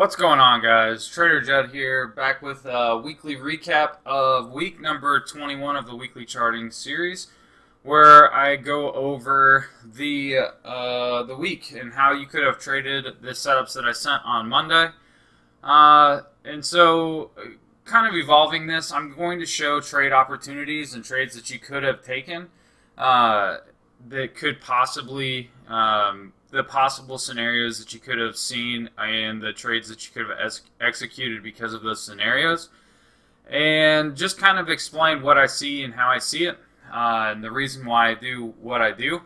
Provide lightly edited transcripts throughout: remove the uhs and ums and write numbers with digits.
What's going on, guys? Trader Jed here, back with a weekly recap of week number 21 of the weekly charting series, where I go over the week and how you could have traded the setups that I sent on Monday. And so, kind of evolving this, I'm going to show trade opportunities and trades that you could have taken that could possibly the possible scenarios that you could have seen and the trades that you could have executed because of those scenarios, and just kind of explain what I see and how I see it, and the reason why I do what I do.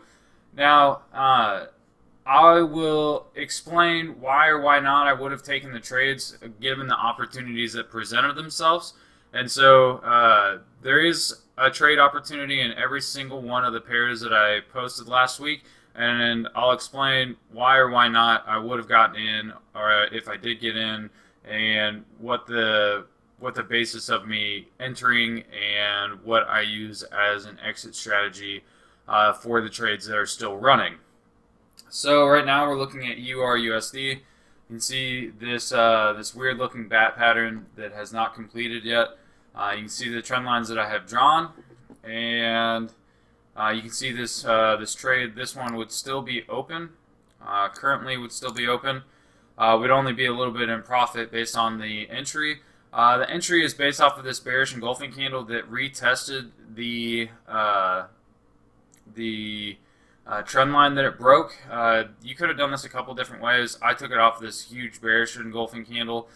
Now, I will explain why or why not I would have taken the trades given the opportunities that presented themselves. And so there is a trade opportunity in every single one of the pairs that I posted last week, and I'll explain why or why not I would have gotten in, or if I did get in, and what the basis of me entering and what I use as an exit strategy for the trades that are still running. So right now we're looking at EURUSD. You can see this this weird looking bat pattern that has not completed yet. You can see the trend lines that I have drawn, and you can see this this trade. This one would still be open. Currently would still be open. Would only be a little bit in profit based on the entry. The entry is based off of this bearish engulfing candle that retested the trend line that it broke. You could have done this a couple different ways. I took it off this huge bearish engulfing candle.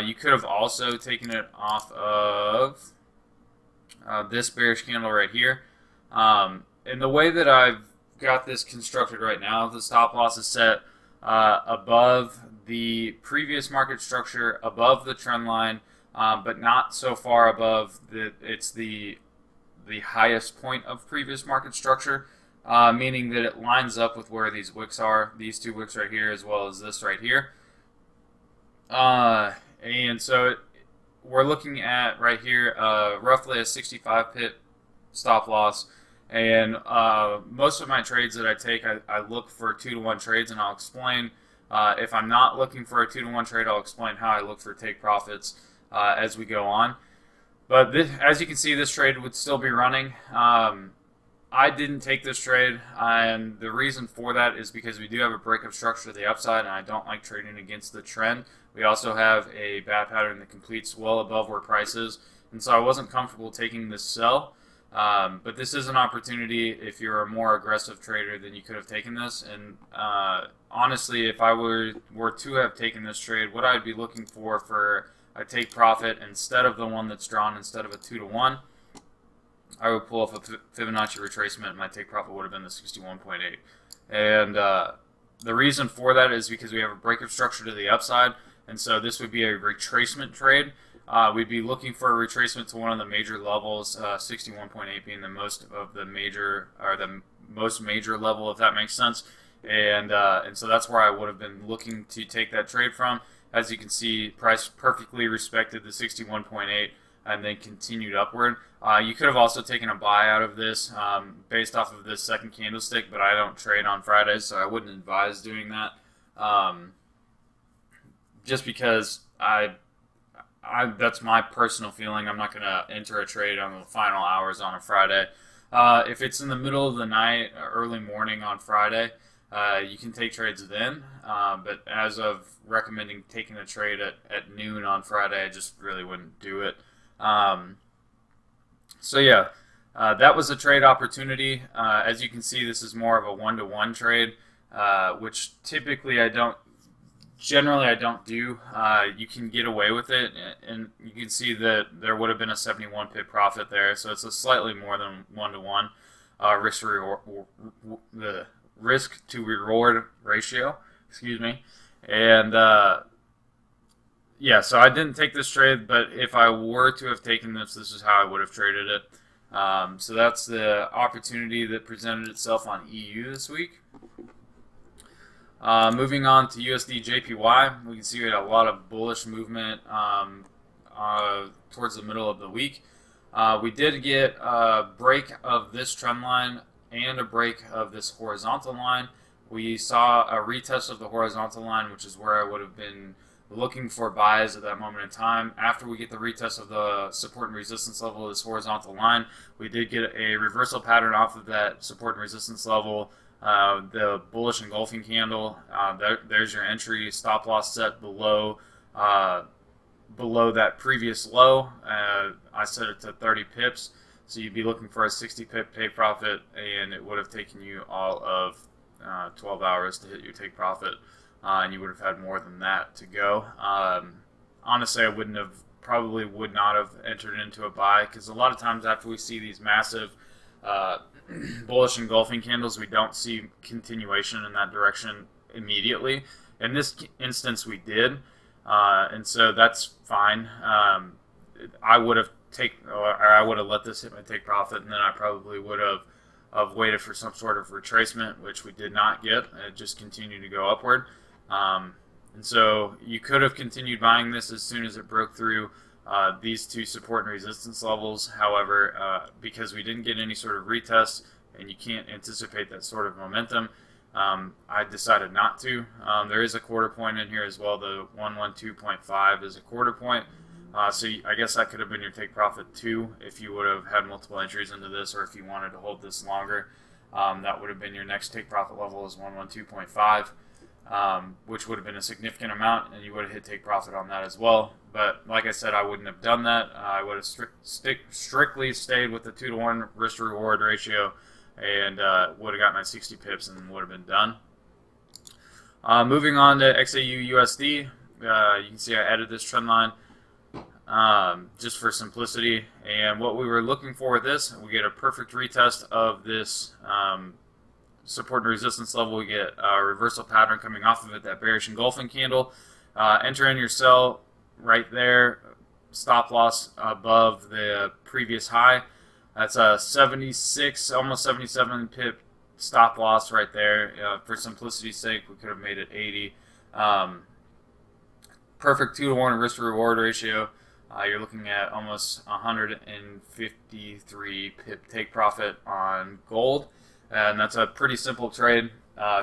You could have also taken it off of this bearish candle right here. And the way that I've got this constructed right now, the stop loss is set above the previous market structure, above the trend line, but not so far above that it's the highest point of previous market structure, meaning that it lines up with where these wicks are, these two wicks right here, as well as this right here. And so we're looking at right here roughly a 65 pip stop loss. And most of my trades that I take, I look for 2-to-1 trades, and I'll explain. If I'm not looking for a 2-to-1 trade, I'll explain how I look for take profits as we go on. But this, as you can see, this trade would still be running. I didn't take this trade, and the reason for that is because we do have a breakup structure to the upside, and I don't like trading against the trend. We also have a bat pattern that completes well above where price is, and so I wasn't comfortable taking this sell. But this is an opportunity if you're a more aggressive trader, then you could have taken this. And honestly, if I were to have taken this trade, what I'd be looking for a take profit instead of the one that's drawn instead of a 2-to-1, I would pull off a Fibonacci retracement, and my take profit would have been the 61.8. And the reason for that is because we have a breakup structure to the upside, and so this would be a retracement trade. We'd be looking for a retracement to one of the major levels, 61.8 being the most of the major, or the most major level, if that makes sense. And so that's where I would have been looking to take that trade from. As you can see, price perfectly respected the 61.8 and then continued upward. You could have also taken a buy out of this based off of this second candlestick, but I don't trade on Fridays, so I wouldn't advise doing that. Just because that's my personal feeling. I'm not going to enter a trade on the final hours on a Friday. If it's in the middle of the night, early morning on Friday, you can take trades then. But as of recommending taking a trade at noon on Friday, I just really wouldn't do it. So yeah, that was a trade opportunity. As you can see, this is more of a 1-to-1 trade, which typically generally I don't do. You can get away with it, and you can see that there would have been a 71 pip profit there, so it's a slightly more than 1-to-1 the risk to reward ratio. Excuse me. And yeah, so I didn't take this trade, but if I were to have taken this, this is how I would have traded it. So that's the opportunity that presented itself on EU this week. Moving on to USD JPY, we can see we had a lot of bullish movement towards the middle of the week. We did get a break of this trend line and a break of this horizontal line. We saw a retest of the horizontal line, which is where I would have been looking for buys at that moment in time. After we get the retest of the support and resistance level of this horizontal line, we did get a reversal pattern off of that support and resistance level. The bullish engulfing candle, there's your entry. Stop loss set below that previous low. I set it to 30 pips, so you'd be looking for a 60 pip take profit, and it would have taken you all of 12 hours to hit your take profit, and you would have had more than that to go. Honestly, I probably would not have entered into a buy, because a lot of times after we see these massive bullish engulfing candles, we don't see continuation in that direction immediately. In this instance, we did, and so that's fine. I would have let this hit my take profit, and then I probably would have waited for some sort of retracement, which we did not get. It just continued to go upward, and so you could have continued buying this as soon as it broke through these two support and resistance levels. However, because we didn't get any sort of retest, and you can't anticipate that sort of momentum, I decided not to. There is a quarter point in here as well. The 112.5 is a quarter point. So I guess that could have been your take profit too if you would have had multiple entries into this, or if you wanted to hold this longer. That would have been your next take profit level is 112.5, which would have been a significant amount, and you would have hit take profit on that as well. But like I said, I wouldn't have done that. I would have strictly stayed with the 2-to-1 risk to reward ratio, and would have got my 60 pips and would have been done. Moving on to XAU USD, you can see I added this trend line just for simplicity, and what we were looking for with this, we get a perfect retest of this support and resistance level. We get a reversal pattern coming off of it, that bearish engulfing candle. Enter in your sell right there, stop loss above the previous high. That's a 76, almost 77 pip stop loss right there. For simplicity's sake, we could have made it 80. Perfect 2-to-1 risk to reward ratio. You're looking at almost 153 pip take profit on gold, and that's a pretty simple trade.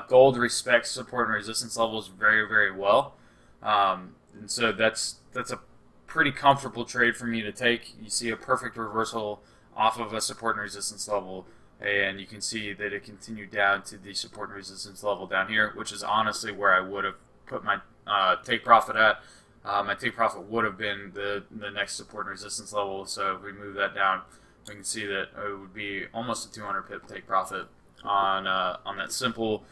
Gold respects support and resistance levels very, very well, and so that's a pretty comfortable trade for me to take. You see a perfect reversal off of a support and resistance level, and you can see that it continued down to the support and resistance level down here, which is honestly where I would have put my take profit at. My take profit would have been the next support and resistance level, so if we move that down, we can see that it would be almost a 200 pip take profit on that simple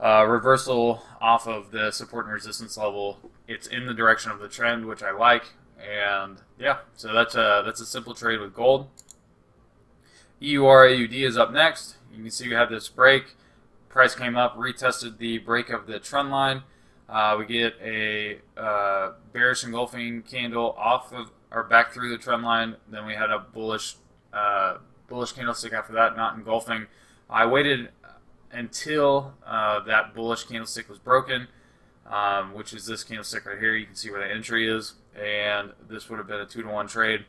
reversal off of the support and resistance level. It's in the direction of the trend, which I like, and yeah, so that's a simple trade with gold. EURAUD is up next. You can see we have this break. Price came up, retested the break of the trend line. We get a bearish engulfing candle off of or back through the trend line. Then we had a bullish candlestick after that, not engulfing. I waited until that bullish candlestick was broken, which is this candlestick right here. You can see where the entry is, and this would have been a 2-to-1 trade.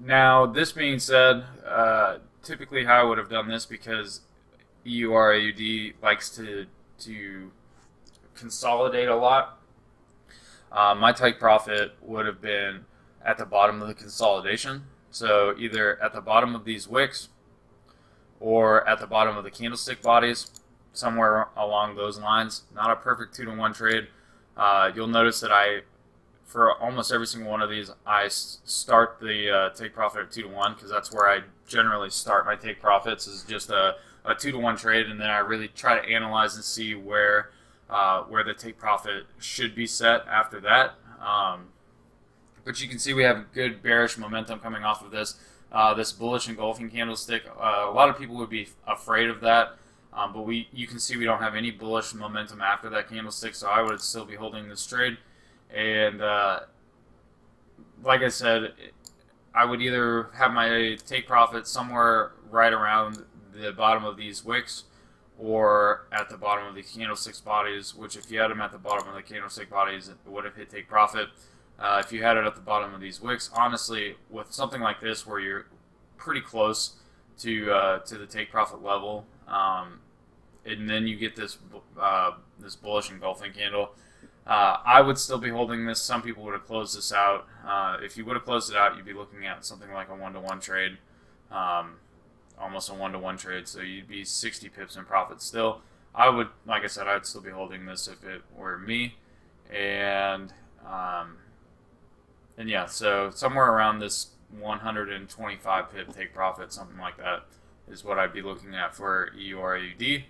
Now, this being said, typically how I would have done this, because EURAUD likes to consolidate a lot, my take profit would have been at the bottom of the consolidation. So either at the bottom of these wicks or at the bottom of the candlestick bodies, somewhere along those lines. Not a perfect 2-to-1 trade. You'll notice that for almost every single one of these, I start the take profit at 2-to-1, because that's where I generally start my take profits, is just a 2-to-1 trade, and then I really try to analyze and see where the take profit should be set after that. But you can see we have good bearish momentum coming off of this bullish engulfing candlestick. A lot of people would be afraid of that, but you can see we don't have any bullish momentum after that candlestick, so I would still be holding this trade. And like I said, I would either have my take profit somewhere right around the bottom of these wicks or at the bottom of the candlestick bodies, which if you had them at the bottom of the candlestick bodies, it would have hit take profit. If you had it at the bottom of these wicks, honestly, with something like this where you're pretty close to the take profit level, and then you get this this bullish engulfing candle, I would still be holding this. Some people would have closed this out. If you would have closed it out, you'd be looking at something like a 1-to-1 trade, almost a 1-to-1 trade, so you'd be 60 pips in profit still. I would, like I said, I'd still be holding this if it were me. And yeah, so somewhere around this 125 pip take profit, something like that, is what I'd be looking at for EURUD.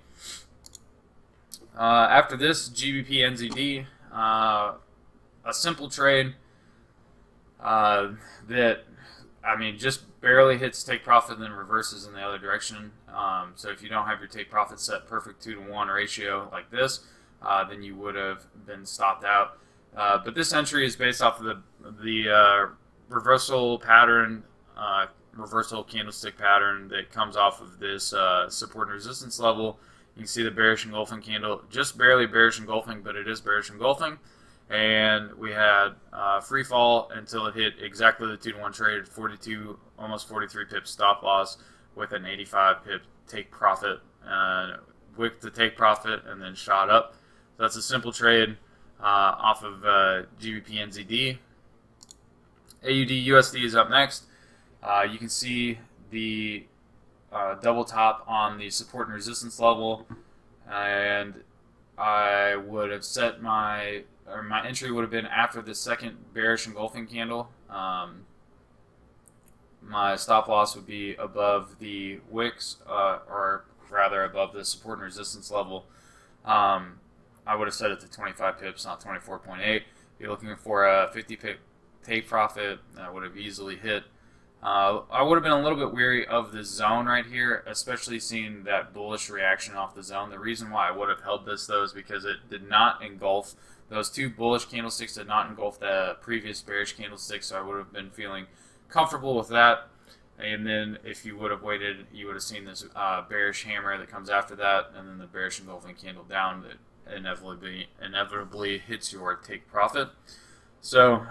After this, GBP NZD, a simple trade that, I mean, just barely hits take profit and then reverses in the other direction. So if you don't have your take profit set perfect 2-to-1 ratio like this, then you would have been stopped out. But this entry is based off of the reversal pattern, reversal candlestick pattern that comes off of this support and resistance level. You can see the bearish engulfing candle, just barely bearish engulfing, but it is bearish engulfing. And we had free fall until it hit exactly the 2-to-1 trade, 42, almost 43 pips stop loss with an 85 pip take profit, wicked the take profit and then shot up. So that's a simple trade off of GBP NZD. AUD USD is up next. You can see the double top on the support and resistance level, and I would have set my entry would have been after the second bearish engulfing candle. My stop loss would be above the wicks, or rather above the support and resistance level. I would have set it to 25 pips, not 24.8. You're looking for a 50 pip take profit that would have easily hit. I would have been a little bit weary of the zone right here, especially seeing that bullish reaction off the zone. The reason why I would have held this, though, is because it did not engulf. Those two bullish candlesticks did not engulf the previous bearish candlestick, so I would have been feeling comfortable with that. And then if you would have waited, you would have seen this bearish hammer that comes after that, and then the bearish engulfing candle down that inevitably hits your take profit. So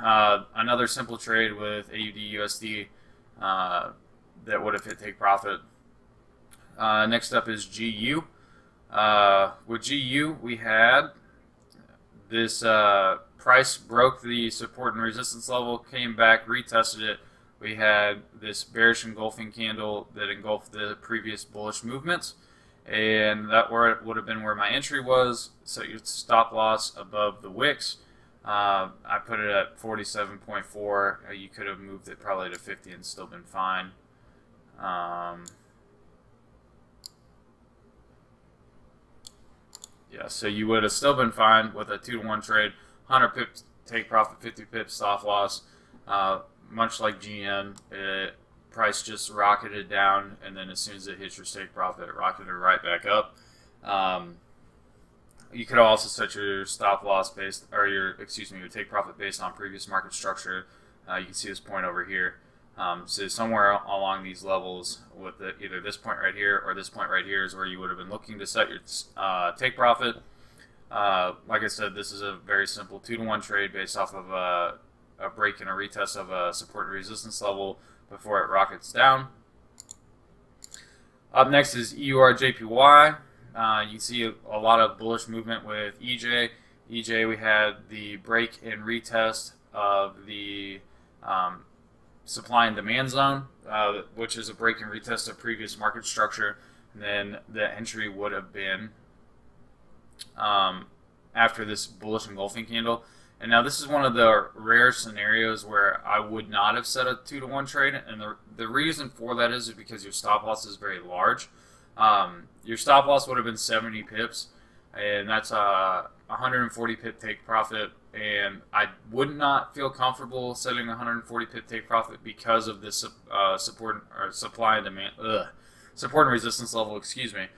another simple trade with AUD USD that would have hit take profit. Next up is GU. With GU, we had this price broke the support and resistance level, came back, retested it. We had this bearish engulfing candle that engulfed the previous bullish movements, and that would have been where my entry was. So your stop loss above the wicks. I put it at 47.4. You could have moved it probably to 50 and still been fine. Yeah, so you would have still been fine with a 2-to-1 trade, 100 pips take profit, 50 pips stop loss. Much like GN, price just rocketed down, and then as soon as it hits your take profit, it rocketed right back up. You could also set your stop loss based, or your take profit based on previous market structure. You can see this point over here. So somewhere along these levels, with either this point right here or this point right here, is where you would have been looking to set your take profit. Like I said, this is a very simple 2-to-1 trade based off of a break and a retest of a support and resistance level before it rockets down. Up next is EURJPY. You can see a lot of bullish movement with EJ. EJ, we had the break and retest of the supply and demand zone, which is a break and retest of previous market structure. And then the entry would have been after this bullish engulfing candle. And now this is one of the rare scenarios where I would not have set a 2-to-1 trade, and the reason for that is because your stop loss is very large. Your stop loss would have been 70 pips, and that's a 140 pip take profit, and I would not feel comfortable setting 140 pip take profit because of this support or supply and demand, support and resistance level, excuse me.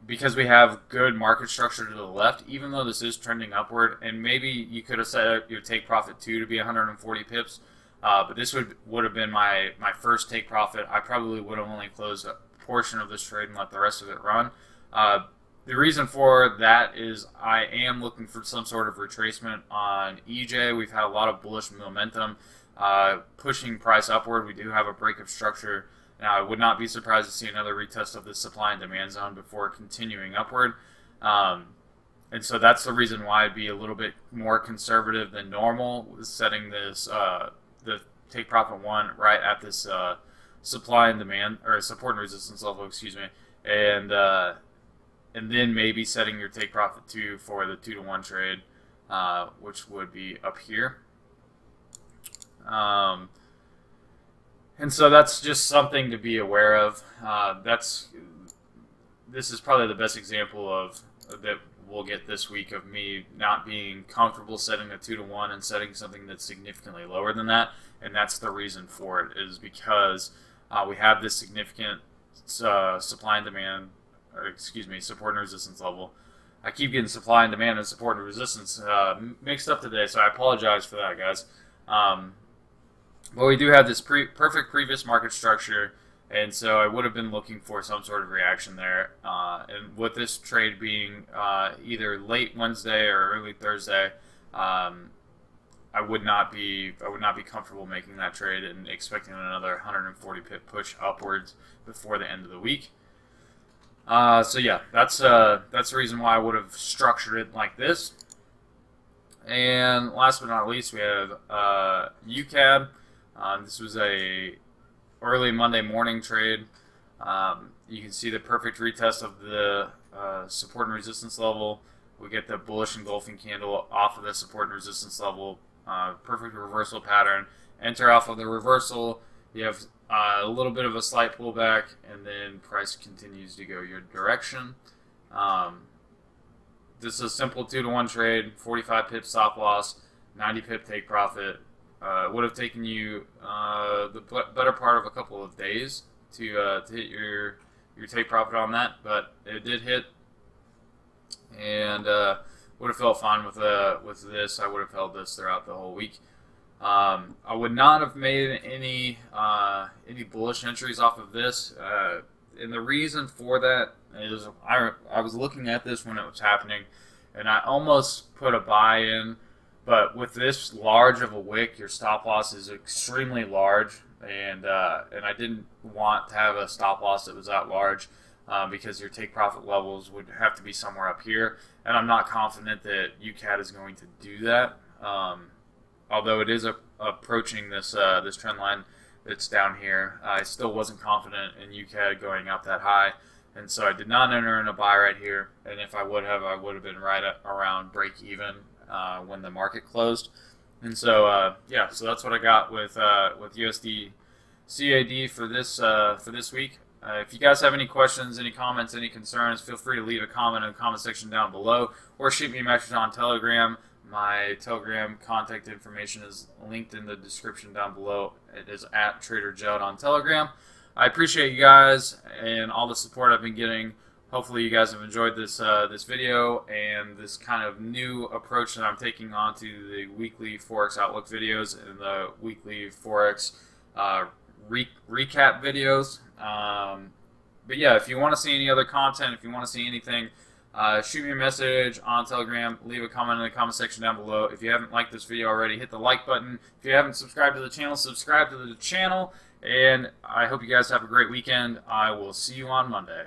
Because we have good market structure to the left, even though this is trending upward, and maybe you could have set your take profit to be 140 pips, but this would have been my first take profit. I probably would have only closed a portion of this trade and let the rest of it run. The reason for that is I am looking for some sort of retracement on EJ. We've had a lot of bullish momentum pushing price upward. We do have a break of structure. Now, I would not be surprised to see another retest of this supply and demand zone before continuing upward. And so that's the reason why I'd be a little bit more conservative than normal with setting this the take profit 1 right at this supply and demand, or support and resistance level, excuse me, and then maybe setting your take profit 2 for the 2-to-1 trade, which would be up here. And so that's just something to be aware of. This is probably the best example of that we'll get this week of me not being comfortable setting a 2-to-1 and setting something that's significantly lower than that. And that's the reason for it, is because we have this significant supply and demand, or excuse me, support and resistance level. I keep getting supply and demand and support and resistance mixed up today, so I apologize for that, guys. But we do have this perfect previous market structure, and so I would have been looking for some sort of reaction there. And with this trade being either late Wednesday or early Thursday, I would not be comfortable making that trade and expecting another 140 pip push upwards before the end of the week. So yeah, that's the reason why I would have structured it like this. And last but not least, we have UCAD. This was a early Monday morning trade. You can see the perfect retest of the support and resistance level. We get the bullish engulfing candle off of the support and resistance level. Perfect reversal pattern. Enter off of the reversal. You have a little bit of a slight pullback, and then price continues to go your direction. This is a simple 2-to-1 trade, 45 pip stop loss, 90 pip take profit. It would have taken you the better part of a couple of days to hit your take profit on that, but it did hit, and would have felt fine with this. I would have held this throughout the whole week. I would not have made any bullish entries off of this, and the reason for that is I was looking at this when it was happening, and I almost put a buy in. But with this large of a wick, your stop loss is extremely large, and I didn't want to have a stop loss that was that large because your take profit levels would have to be somewhere up here, and I'm not confident that UCAD is going to do that. Although it is approaching this this trend line that's down here, I still wasn't confident in UCAD going up that high, and so I did not enter in a buy right here. And if I would have been right around break even when the market closed. And so yeah, so that's what I got with USD CAD for this week. If you guys have any questions, any comments, any concerns, feel free to leave a comment in the comment section down below, or shoot me a message on Telegram. My Telegram contact information is linked in the description down below. It is at Trader Judd on Telegram. I appreciate you guys and all the support I've been getting. Hopefully you guys have enjoyed this this video and this kind of new approach that I'm taking on to the weekly Forex Outlook videos and the weekly Forex recap videos. But yeah, if you want to see any other content, if you want to see anything, shoot me a message on Telegram, leave a comment in the comment section down below. If you haven't liked this video already, hit the like button. If you haven't subscribed to the channel, subscribe to the channel. And I hope you guys have a great weekend. I will see you on Monday.